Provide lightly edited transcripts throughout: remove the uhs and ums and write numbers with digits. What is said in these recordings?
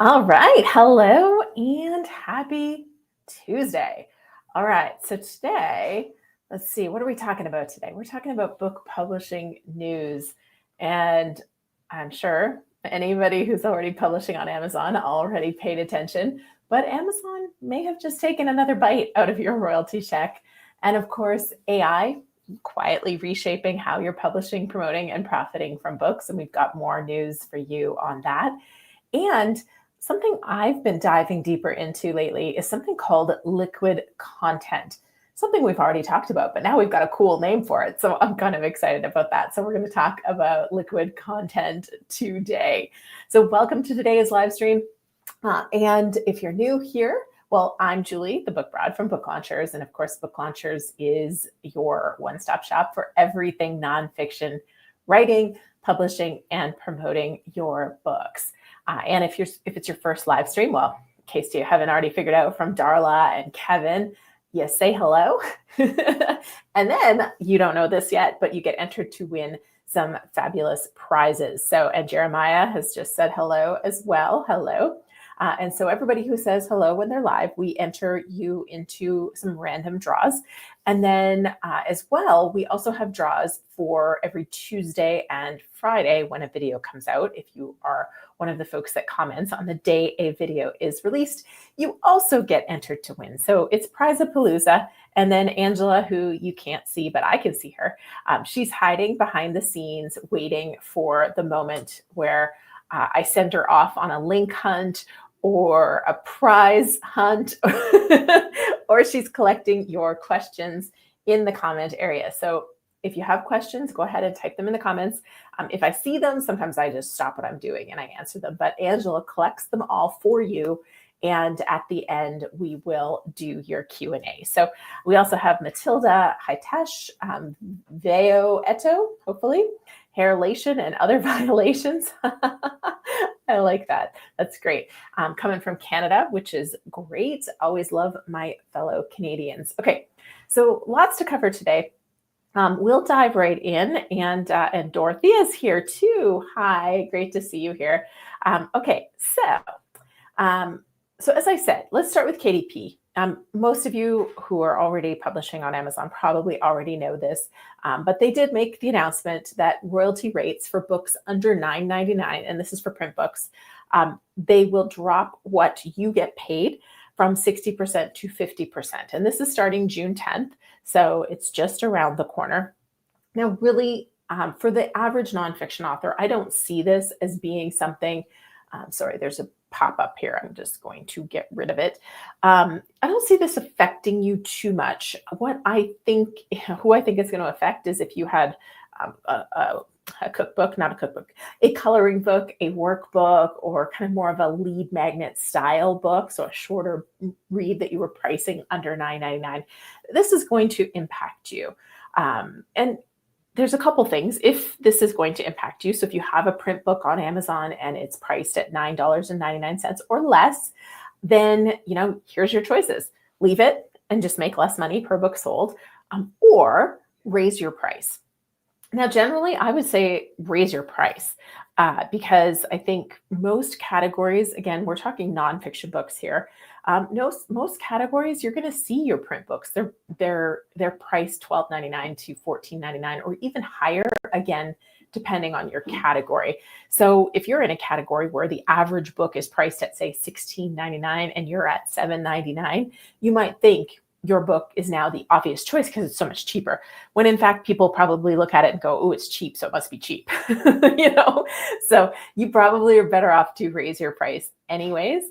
All right. Hello and happy Tuesday. All right. So today, let's see, what are we talking about today? We're talking about book publishing news. And I'm sure anybody who's already publishing on Amazon already paid attention, but Amazon may have just taken another bite out of your royalty check. And of course, AI quietly reshaping how you're publishing, promoting, and profiting from books. And we've got more news for you on that. And something I've been diving deeper into lately is something called liquid content. Something we've already talked about, but now we've got a cool name for it. So I'm kind of excited about that. So we're going to talk about liquid content today. So welcome to today's live stream. And if you're new here, well, I'm Julie, the book broad from Book Launchers. And of course, Book Launchers is your one-stop shop for everything nonfiction writing, publishing, and promoting your books. And if it's your first live stream, well, in case you haven't already figured out from Darla and Kevin, you say hello. And then you don't know this yet, but you get entered to win some fabulous prizes. So, and Jeremiah has just said hello as well. Hello. And so everybody who says hello when they're live, we enter you into some random draws. And then as well, we also have draws for every Tuesday and Friday when a video comes out. If you are one of the folks that comments on the day a video is released, you also get entered to win. So it's Prize-a-Palooza. And then Angela, who you can't see, but I can see her, she's hiding behind the scenes, waiting for the moment where I send her off on a link hunt or a prize hunt, or she's collecting your questions in the comment area. So if you have questions, go ahead and type them in the comments. If I see them, sometimes I just stop what I'm doing and I answer them, but Angela collects them all for you. And at the end, we will do your Q&A. So we also have Matilda, Hitesh, Veo Eto, hopefully, Hairlation and other violations. I like that. That's great. Coming from Canada, which is great. Always love my fellow Canadians. Okay, so lots to cover today. We'll dive right in, and Dorothea's here too. Hi, great to see you here. Okay, so as I said, let's start with KDP. Most of you who are already publishing on Amazon probably already know this, but they did make the announcement that royalty rates for books under $9.99, and this is for print books, they will drop what you get paid from 60% to 50%. And this is starting June 10th, so it's just around the corner. Now, really, for the average nonfiction author, I don't see this as being something, sorry, there's a pop up here. I'm just going to get rid of it. I don't see this affecting you too much. Who I think is going to affect is if you had a cookbook, not a cookbook, a coloring book, a workbook, or kind of more of a lead magnet style book, so a shorter read that you were pricing under $9.99. This is going to impact you. And there's a couple things if this is going to impact you. So if you have a print book on Amazon and it's priced at $9.99 or less, then, here's your choices. Leave it and just make less money per book sold, or raise your price. Now, generally, I would say raise your price because I think most categories, again, we're talking nonfiction books here. Most categories, you're going to see your print books. They're priced $12.99 to $14.99 or even higher, again, depending on your category. So if you're in a category where the average book is priced at, say, $16.99 and you're at $7.99, you might think your book is now the obvious choice because it's so much cheaper, when in fact people probably look at it and go, oh, it's cheap, so it must be cheap. So you probably are better off to raise your price anyways.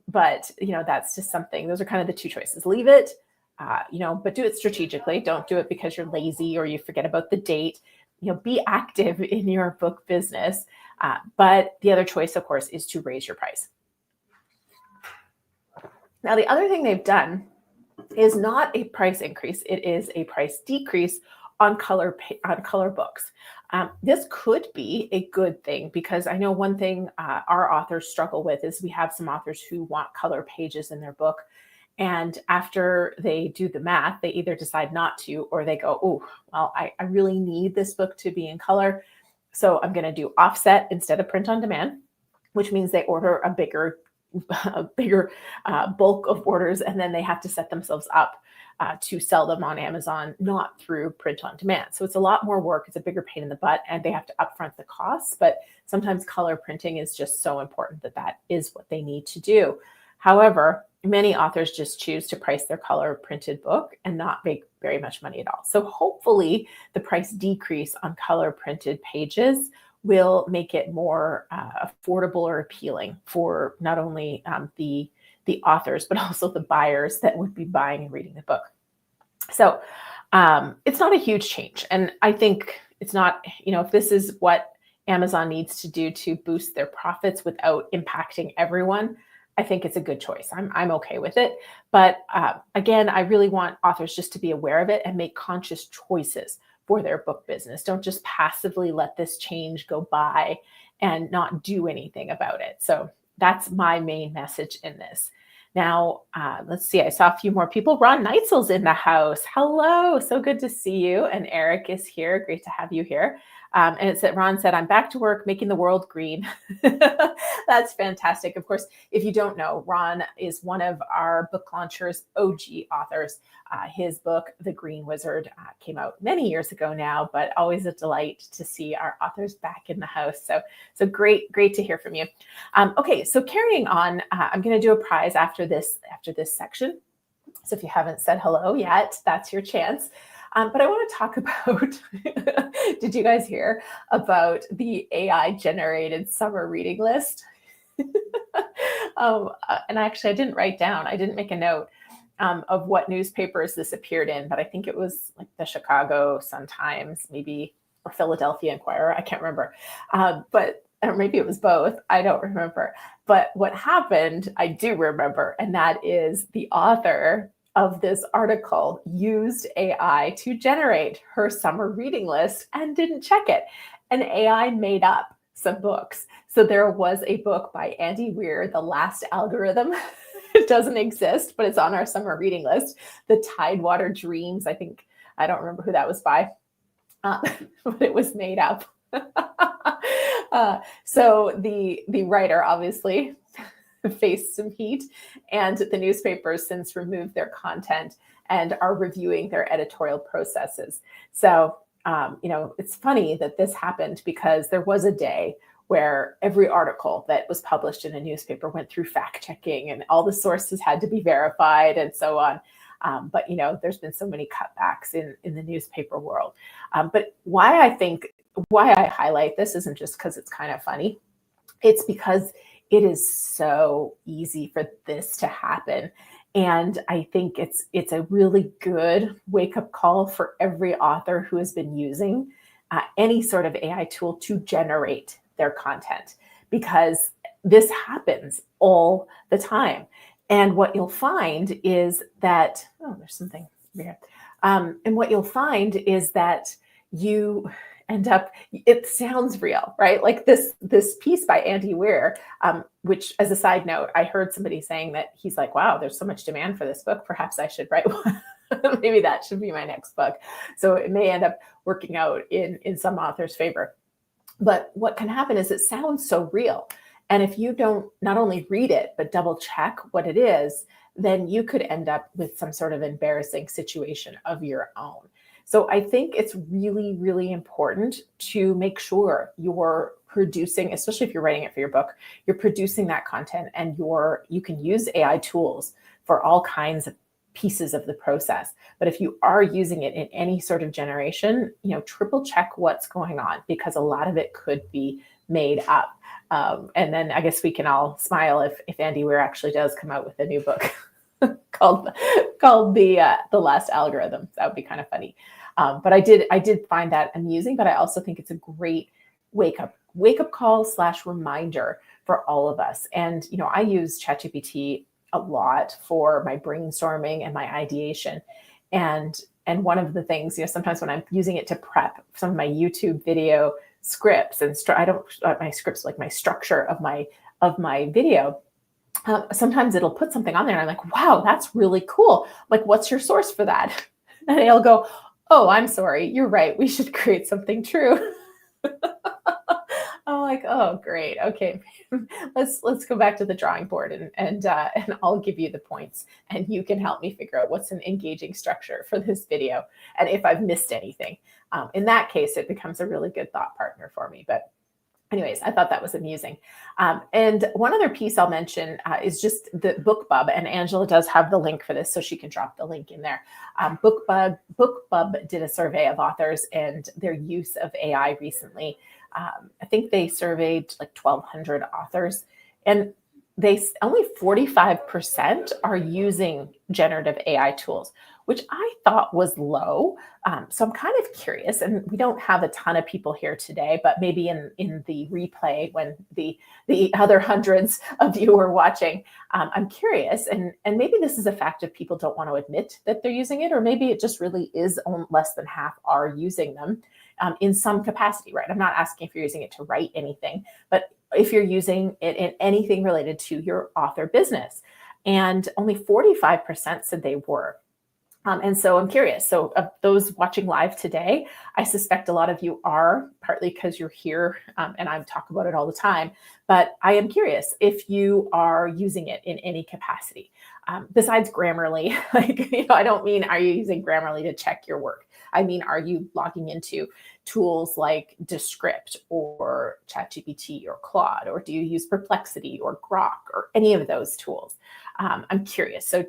But that's just something, those are kind of the two choices. Leave it, but do it strategically. Don't do it because you're lazy or you forget about the date. Be active in your book business. But the other choice, of course, is to raise your price. Now, the other thing they've done is not a price increase. It is a price decrease on color books. This could be a good thing because I know one thing our authors struggle with is we have some authors who want color pages in their book. And after they do the math, they either decide not to, or they go, oh, well, I really need this book to be in color. So I'm going to do offset instead of print on demand. which means they order a bigger bulk of orders, and then they have to set themselves up to sell them on Amazon, not through print on demand. So it's a lot more work. It's a bigger pain in the butt, and they have to upfront the costs. But sometimes color printing is just so important that that is what they need to do. However, many authors just choose to price their color printed book and not make very much money at all. So hopefully the price decrease on color printed pages will make it more affordable or appealing for not only the authors, but also the buyers that would be buying and reading the book. So it's not a huge change. And I think it's not, if this is what Amazon needs to do to boost their profits without impacting everyone, I think it's a good choice. I'm okay with it. But again, I really want authors just to be aware of it and make conscious choices for their book business. Don't just passively let this change go by and not do anything about it. So that's my main message in this. Now, let's see. I saw a few more people. Ron Neitzel's in the house. Hello. So good to see you. And Eric is here. Great to have you here. And it said, Ron said, I'm back to work making the world green. That's fantastic. Of course, if you don't know, Ron is one of our book launchers, OG authors. His book, The Green Wizard, came out many years ago now, but always a delight to see our authors back in the house. So great to hear from you. Okay, so carrying on, I'm going to do a prize after this section. So if you haven't said hello yet, that's your chance. But I want to talk about, did you guys hear about the AI generated summer reading list? And actually I didn't make a note of what newspapers this appeared in, but I think it was like the Chicago Sun-Times, maybe, or Philadelphia Inquirer. I can't remember. Or maybe it was both. I don't remember. But what happened, I do remember, and that is the author of this article used AI to generate her summer reading list and didn't check it. And AI made up some books. So there was a book by Andy Weir, The Last Algorithm. It doesn't exist, but it's on our summer reading list. The Tidewater Dreams, I don't remember who that was by, but it was made up. So the writer obviously faced some heat, and the newspapers since removed their content and are reviewing their editorial processes. So, it's funny that this happened because there was a day where every article that was published in a newspaper went through fact checking and all the sources had to be verified and so on. But there's been so many cutbacks in the newspaper world. But why I highlight this isn't just because it's kind of funny. It's because it is so easy for this to happen. And I think it's a really good wake-up call for every author who has been using any sort of AI tool to generate their content, because this happens all the time. And what you'll find is that, there's something here. And what you'll find is that you end up, it sounds real, right? Like this piece by Andy Weir, which, as a side note, I heard somebody saying that he's like, wow, there's so much demand for this book. Perhaps I should write one. Maybe that should be my next book. So it may end up working out in some author's favor. But what can happen is it sounds so real. And if you don't not only read it, but double check what it is, then you could end up with some sort of embarrassing situation of your own. So I think it's really, really important to make sure you're producing, especially if you're writing it for your book, you're producing that content, and you can use AI tools for all kinds of pieces of the process. But if you are using it in any sort of generation, triple check what's going on, because a lot of it could be made up. And then I guess we can all smile if Andy Weir actually does come out with a new book called the Last Algorithm. That would be kind of funny. But I did find that amusing, but I also think it's a great wake up call / reminder for all of us. And, I use ChatGPT a lot for my brainstorming and my ideation. And one of the things, sometimes when I'm using it to prep some of my YouTube video scripts and my scripts, like my structure of my video, sometimes it'll put something on there and I'm like, wow, that's really cool. Like, what's your source for that? And it'll go, oh, I'm sorry, you're right, we should create something true. I'm like, oh, great. Okay, let's go back to the drawing board and I'll give you the points, and you can help me figure out what's an engaging structure for this video, and if I've missed anything. In that case, it becomes a really good thought partner for me. But anyways, I thought that was amusing. And one other piece I'll mention is just the BookBub, and Angela does have the link for this, so she can drop the link in there. BookBub did a survey of authors and their use of AI recently. I think they surveyed like 1,200 authors, and only 45% are using generative AI tools, which I thought was low. So I'm kind of curious, and we don't have a ton of people here today, but maybe in the replay when the other hundreds of you are watching, I'm curious, and maybe this is a fact of people don't want to admit that they're using it, or maybe it just really is less than half are using them in some capacity, right? I'm not asking if you're using it to write anything, but if you're using it in anything related to your author business. And only 45% said they were. And so I'm curious. So of those watching live today, I suspect a lot of you are, partly because you're here and I talk about it all the time. But I am curious if you are using it in any capacity. Besides Grammarly, I don't mean are you using Grammarly to check your work? I mean, are you logging into tools like Descript or ChatGPT or Claude, or do you use Perplexity or Grok or any of those tools? I'm curious. So,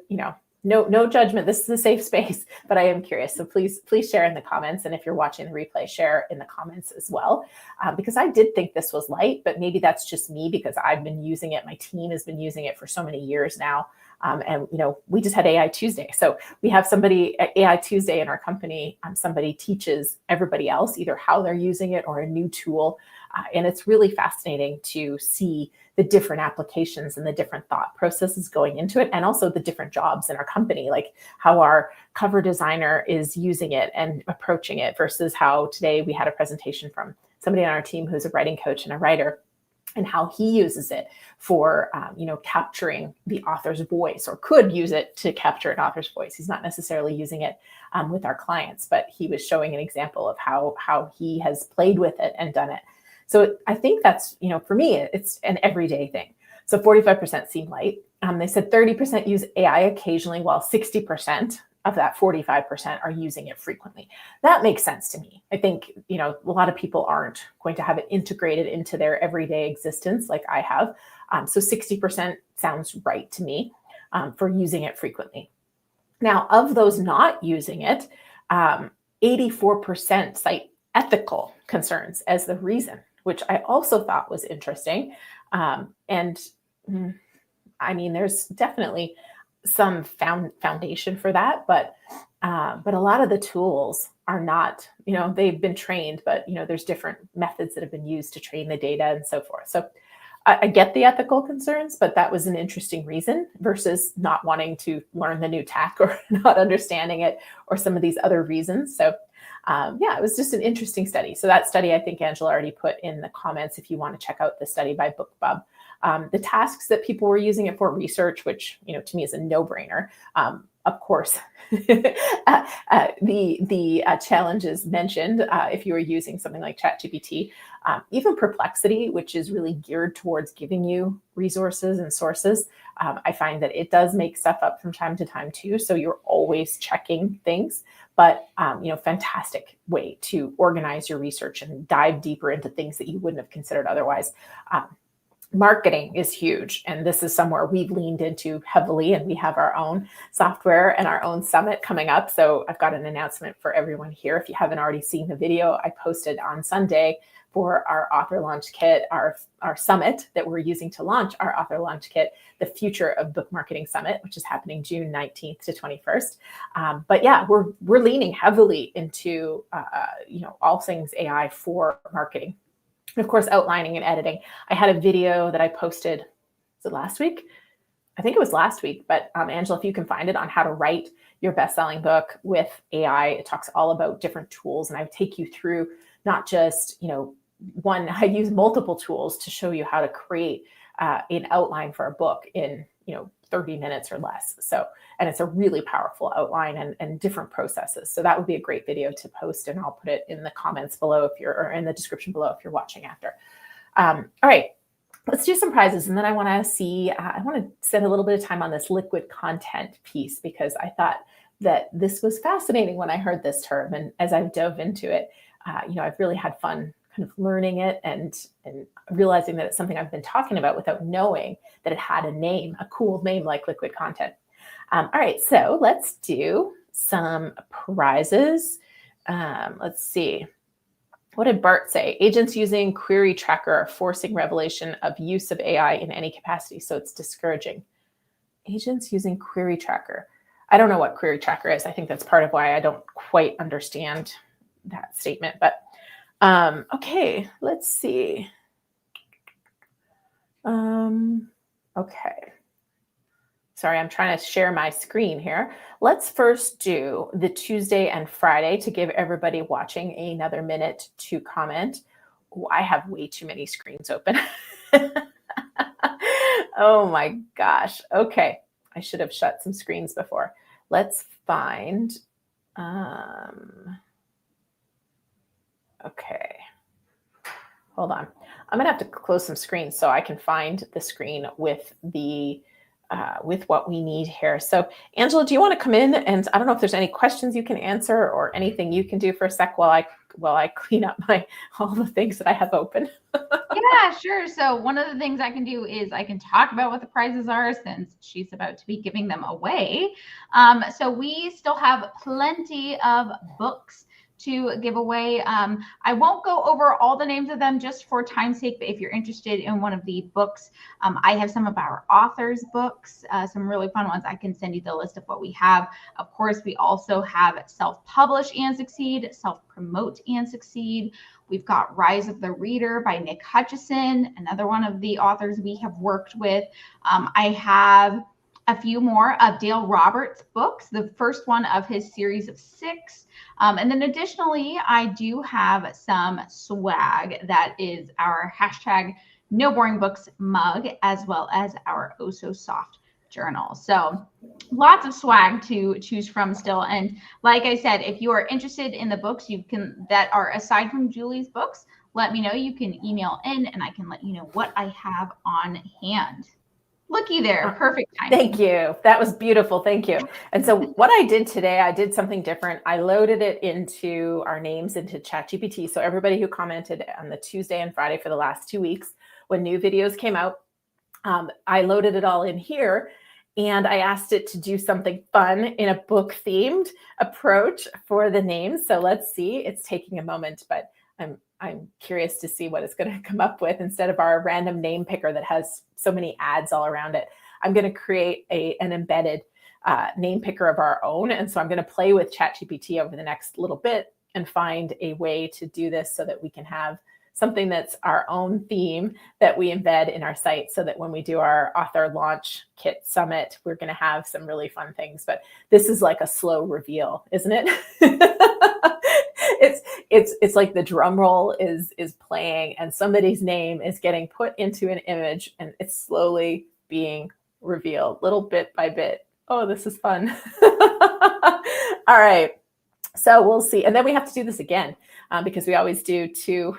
no judgment. This is a safe space, but I am curious. So please share in the comments. And if you're watching the replay, share in the comments as well, because I did think this was light, but maybe that's just me because I've been using it. My team has been using it for so many years now. And we just had AI Tuesday. So we have somebody at AI Tuesday in our company. Somebody teaches everybody else either how they're using it or a new tool. And it's really fascinating to see the different applications and the different thought processes going into it, and also the different jobs in our company, like how our cover designer is using it and approaching it versus how today we had a presentation from somebody on our team who's a writing coach and a writer, and how he uses it for, capturing the author's voice, or could use it to capture an author's voice. He's not necessarily using it with our clients, but he was showing an example of how he has played with it and done it. So I think that's, for me, it's an everyday thing. So 45% seem light. They said 30% use AI occasionally, while 60% of that 45% are using it frequently. That makes sense to me. I think, a lot of people aren't going to have it integrated into their everyday existence like I have. So 60% sounds right to me for using it frequently. Now, of those not using it, 84% cite ethical concerns as the reason, which I also thought was interesting. There's definitely some foundation for that, but a lot of the tools are not, they've been trained, but there's different methods that have been used to train the data and so forth. So I get the ethical concerns, but that was an interesting reason versus not wanting to learn the new tech or not understanding it, or some of these other reasons. So it was just an interesting study. So that study, I think Angela already put in the comments if you want to check out the study by BookBub. The tasks that people were using it for, research, which, to me is a no-brainer. Of course, the challenges mentioned, if you were using something like ChatGPT, even Perplexity, which is really geared towards giving you resources and sources, I find that it does make stuff up from time to time too. So you're always checking things, but fantastic way to organize your research and dive deeper into things that you wouldn't have considered otherwise. Marketing is huge, and this is somewhere we've leaned into heavily, and we have our own software and our own summit coming up. So I've got an announcement for everyone here. If you haven't already seen the video I posted on Sunday for our author launch kit, our summit that we're using to launch our author launch kit, the Future of Book Marketing Summit, which is happening June 19th to 21st. We're leaning heavily into all things AI for marketing. And of course, outlining and editing. I had a video that I posted, was it last week? I think it was last week, but Angela, if you can find it, on how to write your best-selling book with AI. It talks all about different tools, and I take you through not just, one, I use multiple tools to show you how to create an outline for a book in, 30 minutes or less. So, and it's a really powerful outline and different processes. So that would be a great video to post, and I'll put it in the comments below or in the description below if you're watching after. All right, let's do some prizes. And then I want to see, I want to spend a little bit of time on this liquid content piece because I thought that this was fascinating when I heard this term. And as I've dove into it, I've really had fun kind of learning it and realizing that it's something I've been talking about without knowing that it had a name, a cool name like liquid content. All right, so let's do some prizes. Let's see. What did Bart say? Agents using query tracker are forcing revelation of use of AI in any capacity, so it's discouraging. Agents using query tracker. I don't know what query tracker is. I think that's part of why I don't quite understand that statement. But okay, let's see. Okay. Sorry, I'm trying to share my screen here. Let's first do the Tuesday and Friday to give everybody watching another minute to comment. Oh, I have way too many screens open. Oh my gosh. Okay. I should have shut some screens before. Let's find, okay. Hold on. I'm gonna have to close some screens so I can find the screen with the with what we need here. So Angela, do you want to come in? And I don't know if there's any questions you can answer or anything you can do for a sec while I clean up all the things that I have open. Yeah, sure. So one of the things I can do is I can talk about what the prizes are since she's about to be giving them away. So we still have plenty of books to give away. I won't go over all the names of them just for time's sake, but if you're interested in one of the books, I have some of our authors' books, some really fun ones. I can send you the list of what we have. Of course, we also have Self-Publish and Succeed, Self-Promote and Succeed. We've got Rise of the Reader by Nick Hutchison, another one of the authors we have worked with. I have a few more of Dale Roberts' books, the first one of his series of 6. And then additionally, I do have some swag that is our hashtag No Boring Books mug, as well as our Oh So Soft journal. So lots of swag to choose from still. And like I said, if you are interested in the books that are aside from Julie's books, let me know. You can email in and I can let you know what I have on hand. Looky there, perfect timing. Thank you. That was beautiful. Thank you. And so what I did today, I did something different. I loaded it into our names into ChatGPT. So everybody who commented on the Tuesday and Friday for the last 2 weeks, when new videos came out, I loaded it all in here and I asked it to do something fun in a book themed approach for the names. So let's see, it's taking a moment, but I'm curious to see what it's going to come up with instead of our random name picker that has so many ads all around it. I'm going to create an embedded name picker of our own. And so I'm going to play with ChatGPT over the next little bit and find a way to do this so that we can have something that's our own theme that we embed in our site so that when we do our author launch kit summit, we're going to have some really fun things. But this is like a slow reveal, isn't it? It's like the drum roll is playing and somebody's name is getting put into an image and it's slowly being revealed little bit by bit. Oh, this is fun. All right. So we'll see. And then we have to do this again because we always do 2.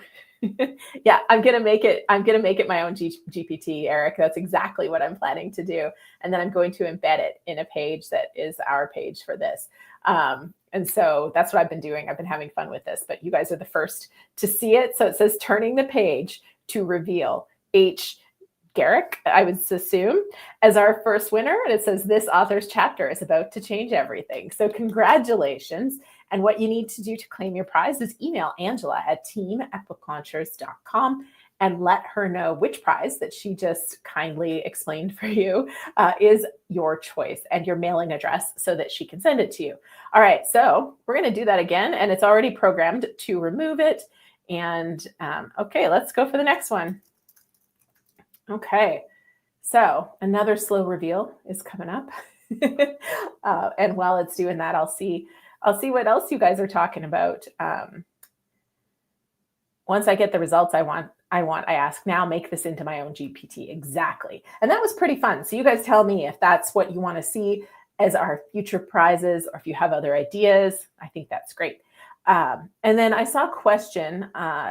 Yeah, I'm gonna make it my own GPT, Eric. That's exactly what I'm planning to do. And then I'm going to embed it in a page that is our page for this. And so that's what I've been doing. I've been having fun with this, but you guys are the first to see it. So it says turning the page to reveal H. Garrick, I would assume, as our first winner. And it says this author's chapter is about to change everything. So congratulations. And what you need to do to claim your prize is email Angela at team@booklaunchers.com and let her know which prize that she just kindly explained for you is your choice and your mailing address so that she can send it to you. All right, so we're going to do that again, and it's already programmed to remove it. And okay, let's go for the next one. Okay, so another slow reveal is coming up. And while it's doing that, I'll see what else you guys are talking about. Once I get the results I ask now, make this into my own GPT. Exactly. And that was pretty fun. So you guys tell me if that's what you want to see as our future prizes, or if you have other ideas. I think that's great. And then I saw a question,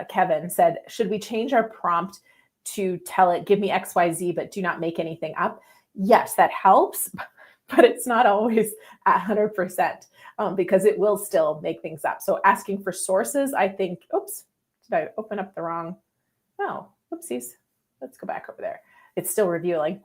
Kevin said, should we change our prompt to tell it, give me XYZ, but do not make anything up. Yes, that helps, but it's not always 100% because it will still make things up. So asking for sources, I think, oops, did I open up the wrong? Oh, whoopsies. Let's go back over there. It's still reviewing.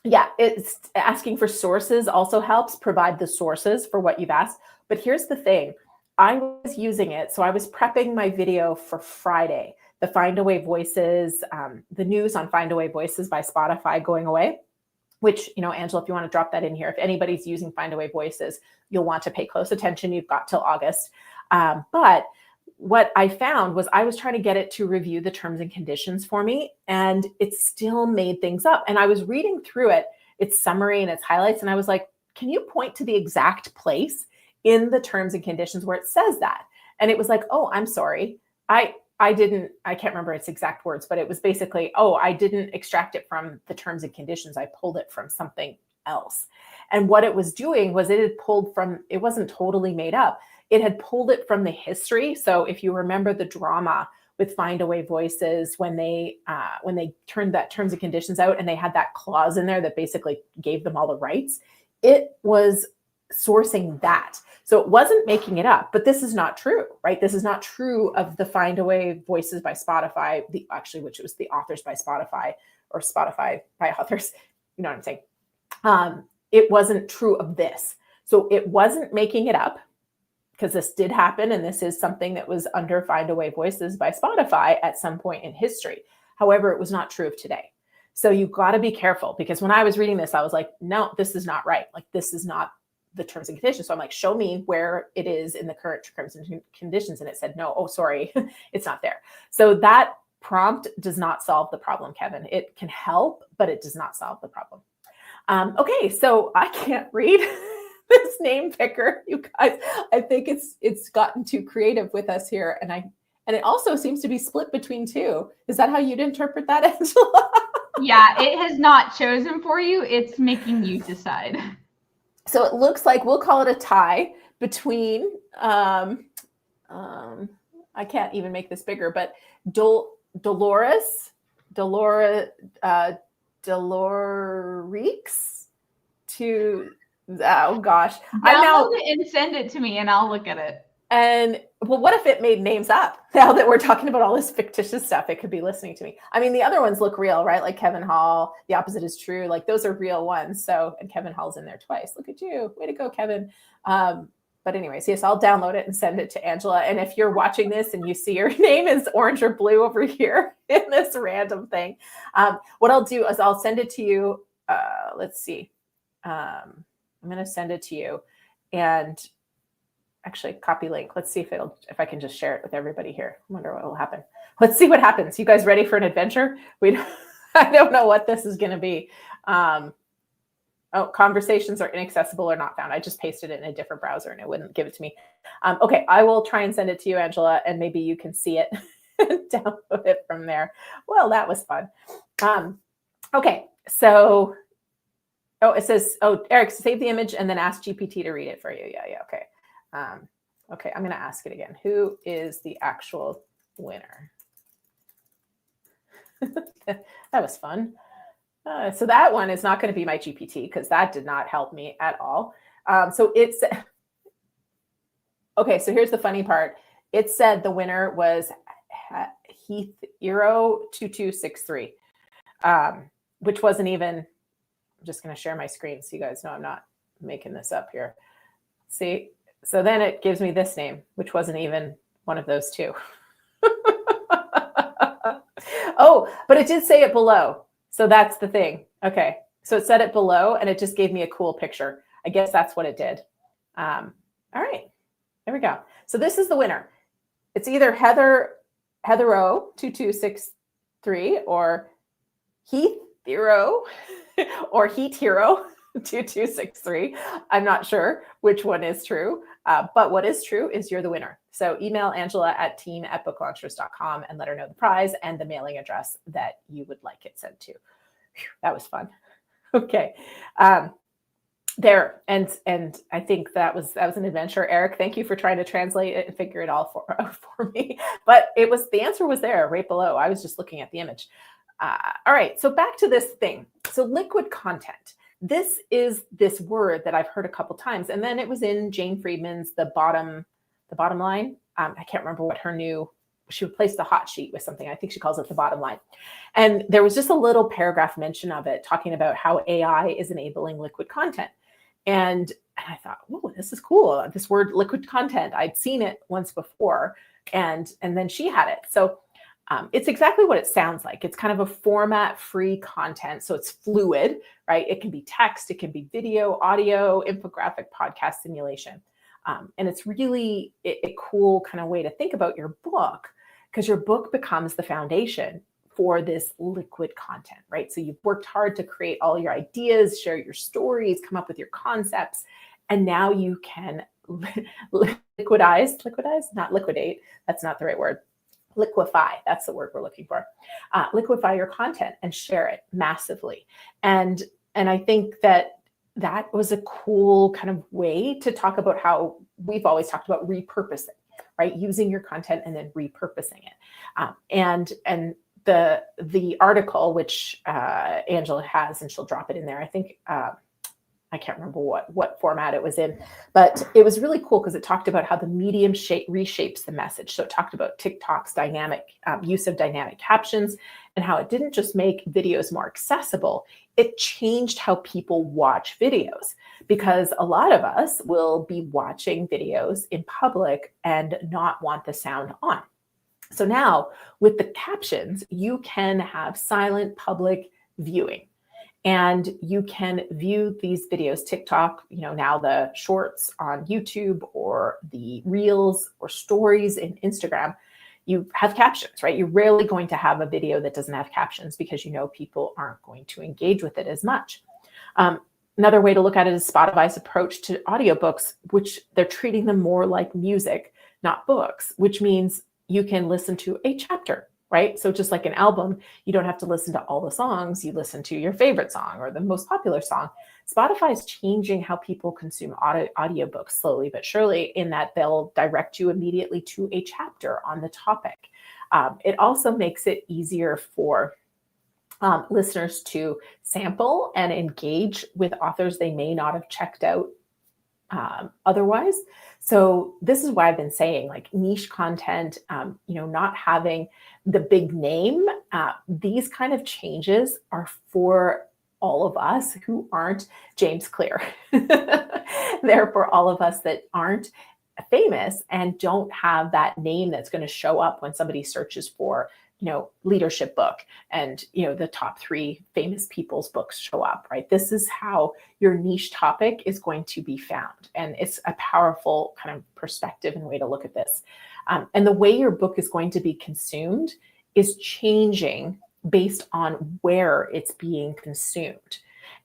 Yeah, it's asking for sources also helps. Provide the sources for what you've asked. But here's the thing. I was using it. So I was prepping my video for Friday, the Find Away Voices, the news on Find Away Voices by Spotify going away, which, Angela, if you want to drop that in here, if anybody's using Find Away Voices, you'll want to pay close attention. You've got till August. But what I found was I was trying to get it to review the terms and conditions for me, and it still made things up. And I was reading through it, its summary and its highlights, and I was like, can you point to the exact place in the terms and conditions where it says that? And it was like, oh, I'm sorry. I can't remember its exact words, but it was basically, oh, I didn't extract it from the terms and conditions. I pulled it from something else. And what it was doing was it had pulled from, it wasn't totally made up. It had pulled it from the history. So if you remember the drama with Find Away Voices, when they turned that terms and conditions out and they had that clause in there that basically gave them all the rights, it was sourcing that. So it wasn't making it up, but this is not true, right? This is not true of the Find Away Voices by Spotify, which was the authors by Spotify or Spotify by authors. You know what I'm saying? It wasn't true of this. So it wasn't making it up, because this did happen, and this is something that was under Find Away Voices by Spotify at some point in history. However, it was not true of today. So you got to be careful, because when I was reading this, I was like, no, this is not right. Like, this is not the terms and conditions. So I'm like, show me where it is in the current terms and conditions. And it said, no, oh, sorry, it's not there. So that prompt does not solve the problem, Kevin. It can help, but it does not solve the problem. Okay, so I can't read this name picker, you guys. I think it's gotten too creative with us here, and it also seems to be split between two. Is that how you'd interpret that, Angela? Yeah, it has not chosen for you. It's making you decide. So it looks like we'll call it a tie between I can't even make this bigger, but Dolores to, oh gosh. Download it and send it to me and I'll look at it. And well, what if it made names up? Now that we're talking about all this fictitious stuff, it could be listening to me. I mean, the other ones look real, right? Like Kevin Hall, The Opposite is True. Like those are real ones. So, and Kevin Hall's in there twice. Look at you. Way to go, Kevin. But anyways, yes, I'll download it and send it to Angela. And if you're watching this and you see your name is orange or blue over here in this random thing, what I'll do is I'll send it to you. Let's see. I'm going to send it to you and actually copy link. Let's see if I can just share it with everybody here. I wonder what will happen. Let's see what happens. You guys ready for an adventure? I don't know what this is going to be. Conversations are inaccessible or not found. I just pasted it in a different browser and it wouldn't give it to me. Okay, I will try and send it to you, Angela, and maybe you can see it and download it from there. Well, that was fun. Okay, so, it says, Eric, save the image and then ask GPT to read it for you. Yeah, okay. Okay, I'm going to ask it again. Who is the actual winner? That was fun. So that one is not going to be my GPT because that did not help me at all. So it's okay. So here's the funny part. It said the winner was Heath Eero 2263, which wasn't even. I'm just going to share my screen so you guys know I'm not making this up here. See, so then it gives me this name, which wasn't even one of those two. Oh, but it did say it below. So that's the thing. Okay. So it said it below and it just gave me a cool picture. I guess that's what it did. All right. There we go. So this is the winner. It's either Heather O 2263 or Heath Hero or Heat Hero 2263. I'm not sure which one is true, but what is true is you're the winner. So email Angela at team@booklaunchers.com and let her know the prize and the mailing address that you would like it sent to. Whew, that was fun. Okay. there. And I think that was an adventure. Eric, thank you for trying to translate it and figure it all for me. But the answer was there right below. I was just looking at the image. All right, so back to this thing. So liquid content. This is this word that I've heard a couple times, and then it was in Jane Friedman's the bottom line. I can't remember what her new. She replaced the hot sheet with something. I think she calls it the bottom line. And there was just a little paragraph mention of it talking about how AI is enabling liquid content. And I thought, oh, this is cool. This word liquid content, I'd seen it once before. And then she had it. So it's exactly what it sounds like. It's kind of a format-free content. So it's fluid, right? It can be text, it can be video, audio, infographic, podcast, simulation. And it's really a cool kind of way to think about your book, because your book becomes the foundation for this liquid content, right? So you've worked hard to create all your ideas, share your stories, come up with your concepts, and now you can liquidize, not liquidate, that's not the right word, liquefy, that's the word we're looking for, liquefy your content and share it massively. And I think that was a cool kind of way to talk about how we've always talked about repurposing, right? Using your content and then repurposing it. And the article, which Angela has, and she'll drop it in there. I think, I can't remember what format it was in, but it was really cool because it talked about how the medium reshapes the message. So it talked about TikTok's dynamic use of dynamic captions, and how it didn't just make videos more accessible, it changed how people watch videos, because a lot of us will be watching videos in public and not want the sound on. So now with the captions, you can have silent public viewing. And you can view these videos, TikTok, now the shorts on YouTube, or the reels or stories in Instagram, you have captions, right? You're rarely going to have a video that doesn't have captions, because people aren't going to engage with it as much. Another way to look at it is Spotify's approach to audiobooks, which they're treating them more like music, not books, which means you can listen to a chapter, right? So just like an album, you don't have to listen to all the songs. You listen to your favorite song or the most popular song. Spotify is changing how people consume audiobooks slowly but surely, in that they'll direct you immediately to a chapter on the topic. It also makes it easier for listeners to sample and engage with authors they may not have checked out otherwise. So this is why I've been saying, like, niche content, not having the big name, these kind of changes are for all of us who aren't James Clear. They're for all of us that aren't famous and don't have that name that's going to show up when somebody searches for leadership book, and the top 3 famous people's books show up, right? This is how your niche topic is going to be found, and it's a powerful kind of perspective and way to look at this. And the way your book is going to be consumed is changing based on where it's being consumed,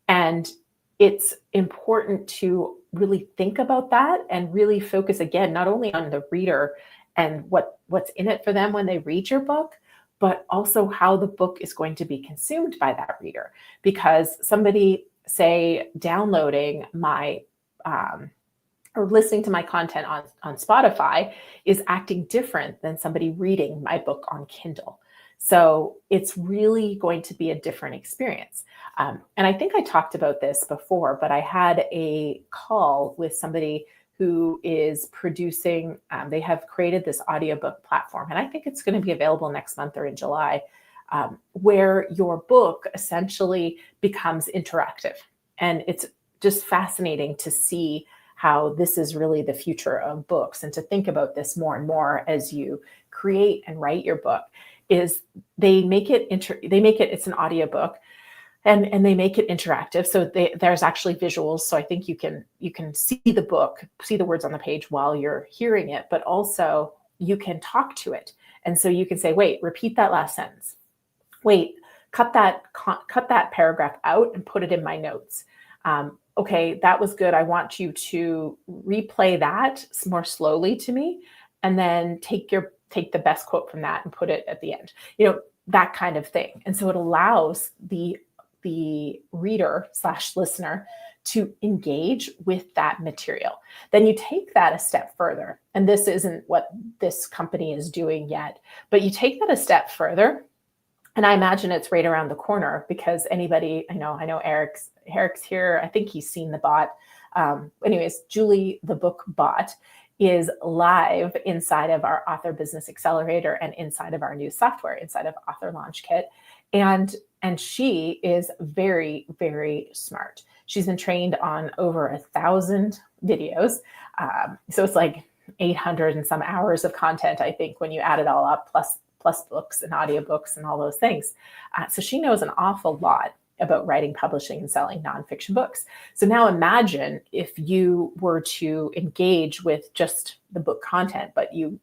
and it's important to really think about that and really focus, again, not only on the reader and what's in it for them when they read your book, but also how the book is going to be consumed by that reader. Because somebody, say, downloading my or listening to my content on Spotify is acting different than somebody reading my book on Kindle. So it's really going to be a different experience. And I think I talked about this before, but I had a call with somebody who is producing, they have created this audiobook platform, and I think it's going to be available next month or in July, where your book essentially becomes interactive. And it's just fascinating to see how this is really the future of books, and to think about this more and more as you create and write your book. Is they make it it's an audiobook, and they make it interactive. So there's actually visuals. So I think you can see the book, see the words on the page while you're hearing it, but also you can talk to it. And so you can say, wait, repeat that last sentence. Wait, cut that paragraph out and put it in my notes. Okay, that was good. I want you to replay that more slowly to me, and then take the best quote from that and put it at the end. That kind of thing. And so it allows the the reader / listener to engage with that material. Then you take that a step further. And this isn't what this company is doing yet, but you take that a step further. And I imagine it's right around the corner, because anybody, I know Eric's here. I think he's seen the bot. Anyways, Julie, the book bot, is live inside of our Author Business Accelerator and inside of our new software, inside of Author Launch Kit. And she is very, very smart. She's been trained on over 1,000 videos. So it's like 800 and some hours of content, I think, when you add it all up, plus books and audiobooks and all those things. So she knows an awful lot about writing, publishing, and selling nonfiction books. So now imagine if you were to engage with just the book content, but you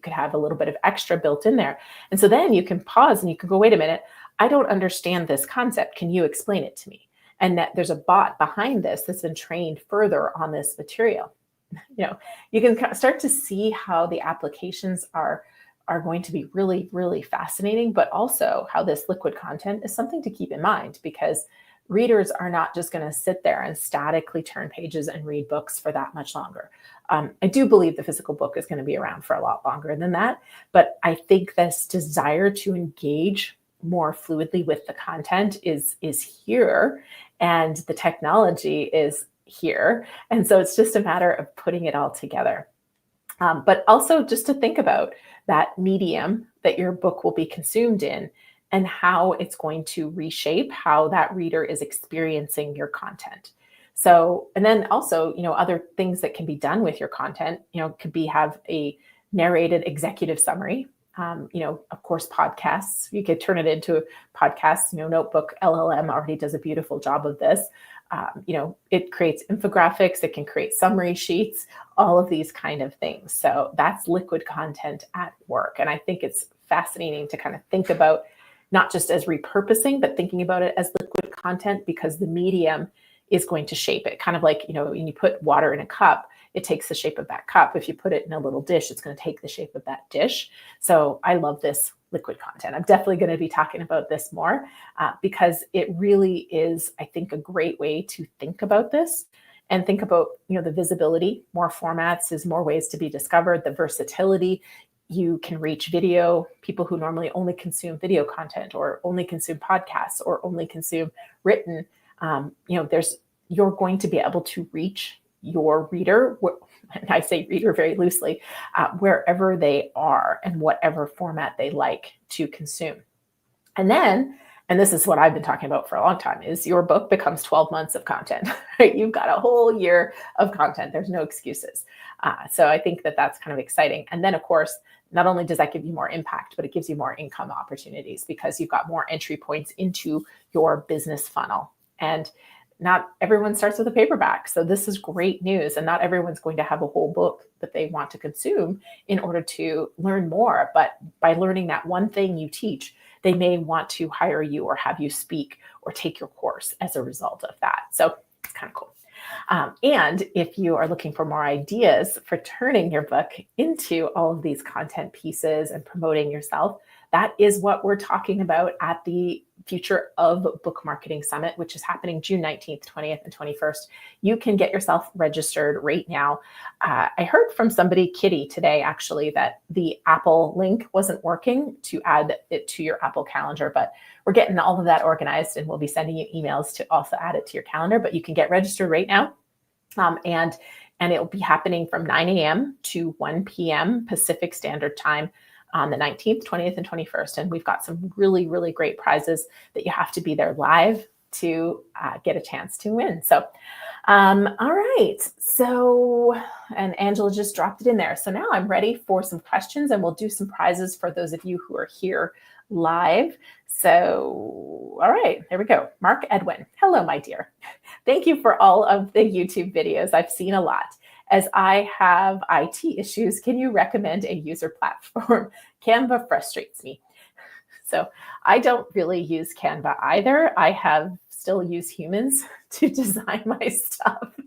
could have a little bit of extra built in there. And so then you can pause and you can go, wait a minute, I don't understand this concept. Can you explain it to me? And that there's a bot behind this that's been trained further on this material. You can start to see how the applications are going to be really, really fascinating, but also how this liquid content is something to keep in mind, because readers are not just going to sit there and statically turn pages and read books for that much longer. I do believe the physical book is going to be around for a lot longer than that, but I think this desire to engage more fluidly with the content is here, and the technology is here. And so it's just a matter of putting it all together. But also just to think about that medium that your book will be consumed in, and how it's going to reshape how that reader is experiencing your content. So, and then also, other things that can be done with your content, could be have a narrated executive summary. Of course, podcasts, you could turn it into a podcast. Notebook LLM already does a beautiful job of this. It creates infographics, it can create summary sheets, all of these kind of things. So that's liquid content at work. And I think it's fascinating to kind of think about not just as repurposing, but thinking about it as liquid content, because the medium is going to shape it. Kind of like, when you put water in a cup, it takes the shape of that cup. If you put it in a little dish, it's going to take the shape of that dish. So I love this liquid content. I'm definitely going to be talking about this more because it really is, I think, a great way to think about this and think about, the visibility. More formats is more ways to be discovered. The versatility. You can reach video, people who normally only consume video content or only consume podcasts or only consume written. You're going to be able to reach your reader, and I say reader very loosely, wherever they are and whatever format they like to consume. And then, and this is what I've been talking about for a long time, is your book becomes 12 months of content, right? You've got a whole year of content. There's no excuses. So I think that that's kind of exciting. And then, of course, not only does that give you more impact, but it gives you more income opportunities because you've got more entry points into your business funnel. And not everyone starts with a paperback. So this is great news. And not everyone's going to have a whole book that they want to consume in order to learn more. But by learning that one thing you teach, they may want to hire you or have you speak or take your course as a result of that. So it's kind of cool. And if you are looking for more ideas for turning your book into all of these content pieces and promoting yourself, that is what we're talking about at the Future of Book Marketing Summit, which is happening June 19th, 20th, and 21st. You can get yourself registered right now. I heard from somebody, Kitty, today, actually, that the Apple link wasn't working to add it to your Apple calendar, but we're getting all of that organized and we'll be sending you emails to also add it to your calendar, but you can get registered right now. And it will be happening from 9 a.m. to 1 p.m. Pacific Standard Time on the 19th, 20th, and 21st. And we've got some really, really great prizes that you have to be there live to get a chance to win. So, all right. So, and Angela just dropped it in there. So now I'm ready for some questions and we'll do some prizes for those of you who are here live. So, all right, there we go. Mark Edwin. Hello, my dear. Thank you for all of the YouTube videos. I've seen a lot. As I have IT issues, can you recommend a user platform? Canva frustrates me. So I don't really use Canva either. I still use humans to design my stuff.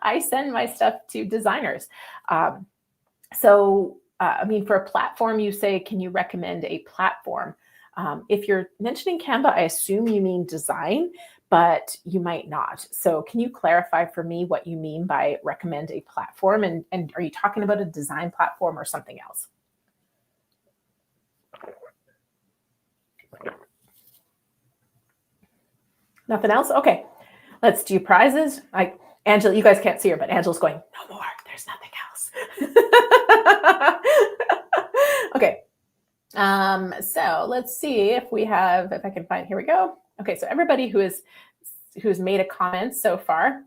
I send my stuff to designers. For a platform, you say, can you recommend a platform? If you're mentioning Canva, I assume you mean design, but you might not. So can you clarify for me what you mean by recommend a platform? And are you talking about a design platform or something else? Nothing else? Okay, let's do prizes. Angela, you guys can't see her, but Angela's going, no more, there's nothing else. Okay, so let's see if I can find, here we go. Okay, so everybody who's made a comment so far,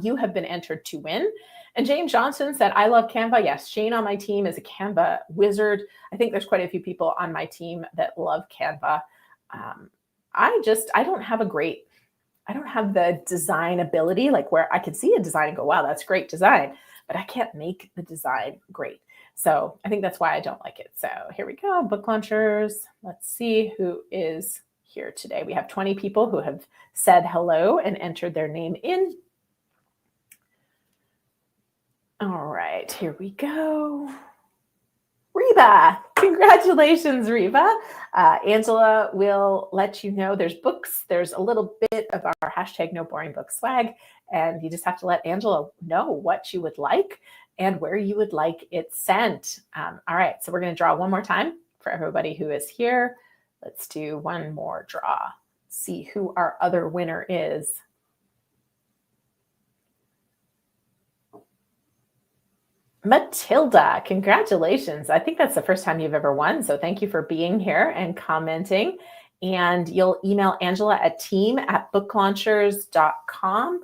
you have been entered to win. And Jane Johnson said, I love Canva. Yes, Shane on my team is a Canva wizard. I think there's quite a few people on my team that love Canva. I don't have the design ability, like where I could see a design and go, wow, that's great design, but I can't make the design great. So I think that's why I don't like it. So here we go, book launchers. Let's see who is here today. We have 20 people who have said hello and entered their name in. All right, here we go. Reba, congratulations, Reba. Angela will let you know there's books. There's a little bit of our hashtag No Boring Book swag, and you just have to let Angela know what you would like and where you would like it sent. All right, so we're going to draw one more time for everybody who is here. Let's do one more draw. See who our other winner is. Matilda, congratulations. I think that's the first time you've ever won. So thank you for being here and commenting. And you'll email Angela at team@booklaunchers.com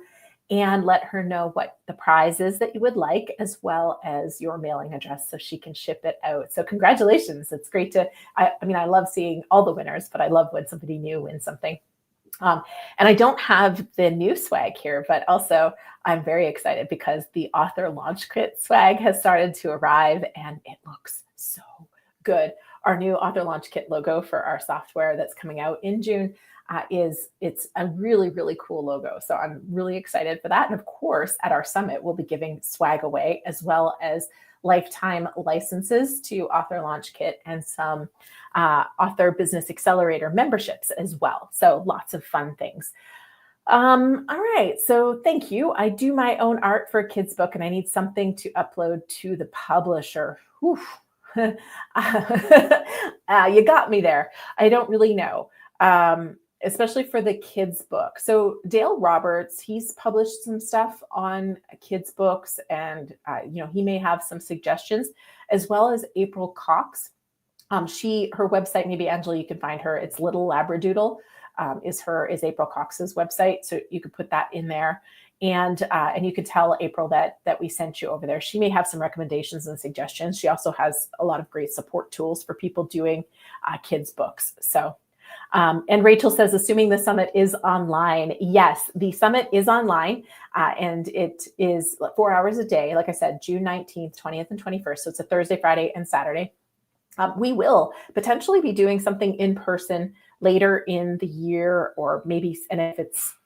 and let her know what the prize is that you would like, as well as your mailing address so she can ship it out. So congratulations. It's great to, I love seeing all the winners, but I love when somebody new wins something. And I don't have the new swag here, but also I'm very excited because the author launch kit swag has started to arrive and it looks so good. Our new author launch kit logo for our software that's coming out in June it's a really, really cool logo. So I'm really excited for that. And of course, at our summit, we'll be giving swag away as well as lifetime licenses to Author Launch Kit and some Author Business Accelerator memberships as well. So lots of fun things. All right, so thank you. I do my own art for a kid's book and I need something to upload to the publisher. You got me there. I don't really know. Especially for the kids book. So Dale Roberts, he's published some stuff on kids books and he may have some suggestions, as well as April Cox. Her website, maybe Angela, you can find her. It's Little Labradoodle is April Cox's website. So you could put that in there. And you could tell April that we sent you over there. She may have some recommendations and suggestions. She also has a lot of great support tools for people doing kids books. So and Rachel says, assuming the summit is online. Yes, the summit is online and it is 4 hours a day. Like I said, June 19th, 20th, and 21st. So it's a Thursday, Friday, and Saturday. We will potentially be doing something in person later in the year, or maybe, and if it's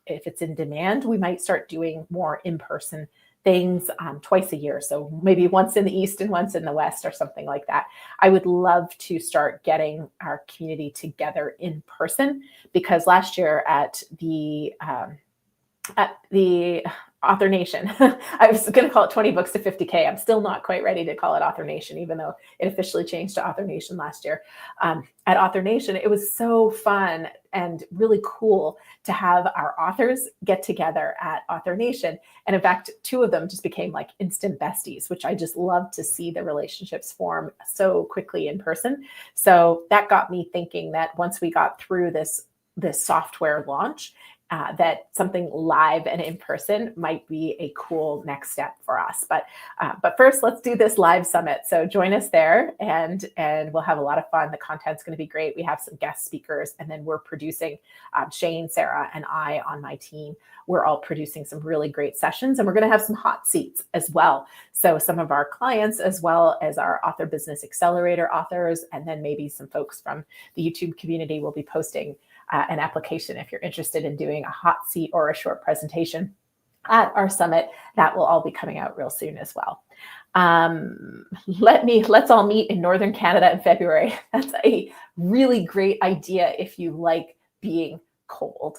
in demand, we might start doing more in-person things twice a year. So maybe once in the East and once in the West or something like that. I would love to start getting our community together in person, because last year at the Author Nation, I was going to call it 20 books to 50K. I'm still not quite ready to call it Author Nation, even though it officially changed to Author Nation last year. At Author Nation, it was so fun and really cool to have our authors get together at Author Nation. And in fact, 2 of them just became like instant besties, which I just love to see the relationships form so quickly in person. So that got me thinking that once we got through this software launch, that something live and in person might be a cool next step for us. But first, let's do this live summit. So join us there, and we'll have a lot of fun. The content's going to be great. We have some guest speakers, and then we're producing, Shane, Sarah, and I on my team. We're all producing some really great sessions, and we're going to have some hot seats as well. So some of our clients, as well as our Author Business Accelerator authors, and then maybe some folks from the YouTube community will be posting an application if you're interested in doing a hot seat or a short presentation at our summit. That will all be coming out real soon as well. Let's all meet in Northern Canada in February. That's a really great idea if you like being cold.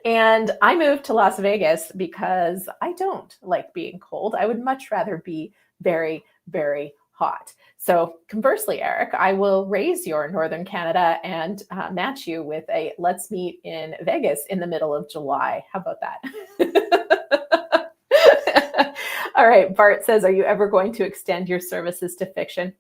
And I moved to Las Vegas because I don't like being cold. I would much rather be very, very hot. So conversely, Eric, I will raise your Northern Canada and match you with a let's meet in Vegas in the middle of July. How about that? All right, Bart says, are you ever going to extend your services to fiction?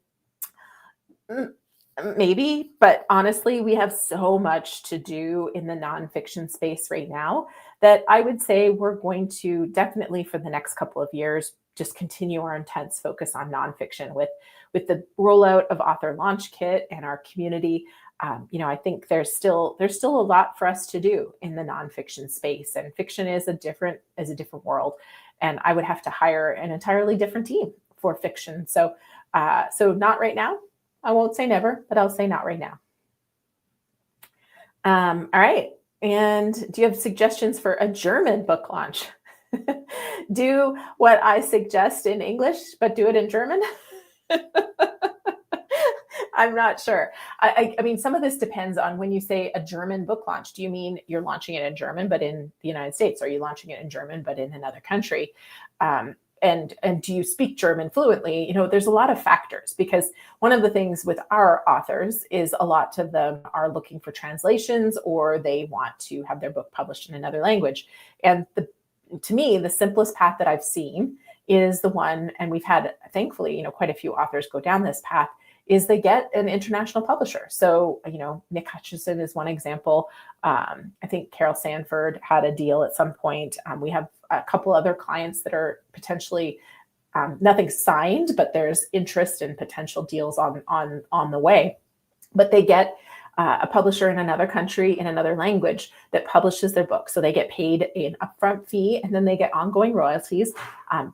Maybe, but honestly, we have so much to do in the nonfiction space right now that I would say we're going to definitely for the next couple of years just continue our intense focus on nonfiction with the rollout of Author Launch Kit and our community. I think there's still a lot for us to do in the nonfiction space, and fiction is a different world, and I would have to hire an entirely different team for fiction. So not right now. I won't say never, but I'll say not right now. All right. And do you have suggestions for a German book launch? Do what I suggest in English, but do it in German? I'm not sure. I mean, some of this depends on when you say a German book launch. Do you mean you're launching it in German, but in the United States? Are you launching it in German, but in another country? And do you speak German fluently? There's a lot of factors, because one of the things with our authors is a lot of them are looking for translations, or they want to have their book published in another language. And to me, the simplest path that I've seen is the one, and we've had, thankfully, quite a few authors go down this path, is they get an international publisher. So, Nick Hutchison is one example. I think Carol Sanford had a deal at some point. We have a couple other clients that are potentially nothing signed, but there's interest in potential deals on the way. But they get a publisher in another country in another language that publishes their book. So they get paid an upfront fee, and then they get ongoing royalties.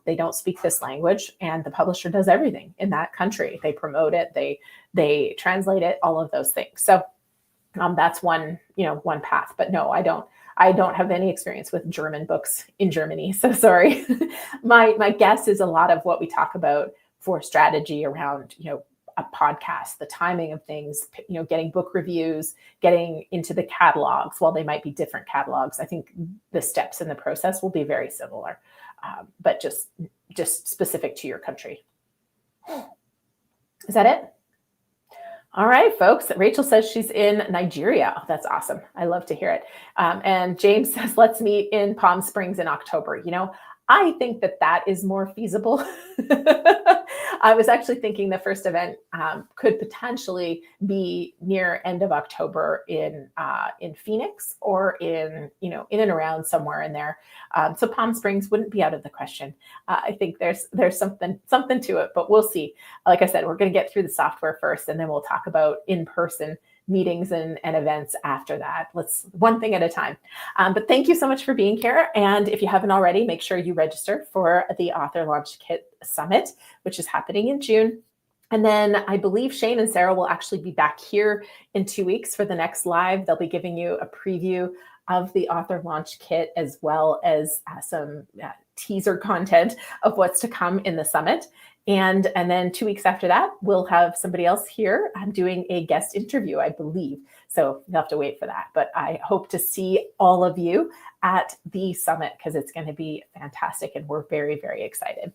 They don't speak this language, and the publisher does everything in that country. They promote it, they translate it, all of those things. So that's one path. But no, I don't have any experience with German books in Germany. So sorry. My guess is a lot of what we talk about for strategy around, a podcast, the timing of things, getting book reviews, getting into the catalogs. While they might be different catalogs, I think the steps in the process will be very similar, but just specific to your country. Is that it? All right, folks. Rachel says she's in Nigeria. Oh, that's awesome. I love to hear it. And James says, let's meet in Palm Springs in October. I think that is more feasible. I was actually thinking the first event could potentially be near end of October in Phoenix, or in and around somewhere in there. So Palm Springs wouldn't be out of the question. I think there's something to it, but we'll see. Like I said, we're going to get through the software first, and then we'll talk about in-person meetings and events after that. Let's one thing at a time. But thank you so much for being here. And if you haven't already, make sure you register for the Author Launch Kit Summit, which is happening in June. And then I believe Shane and Sarah will actually be back here in 2 weeks for the next live. They'll be giving you a preview of the Author Launch Kit, as well as some teaser content of what's to come in the summit. And then 2 weeks after that, we'll have somebody else here. I'm doing a guest interview, I believe. So you'll have to wait for that. But I hope to see all of you at the summit, because it's going to be fantastic, and we're very, very excited.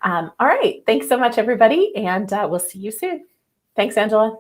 All right. Thanks so much, everybody. And we'll see you soon. Thanks, Angela.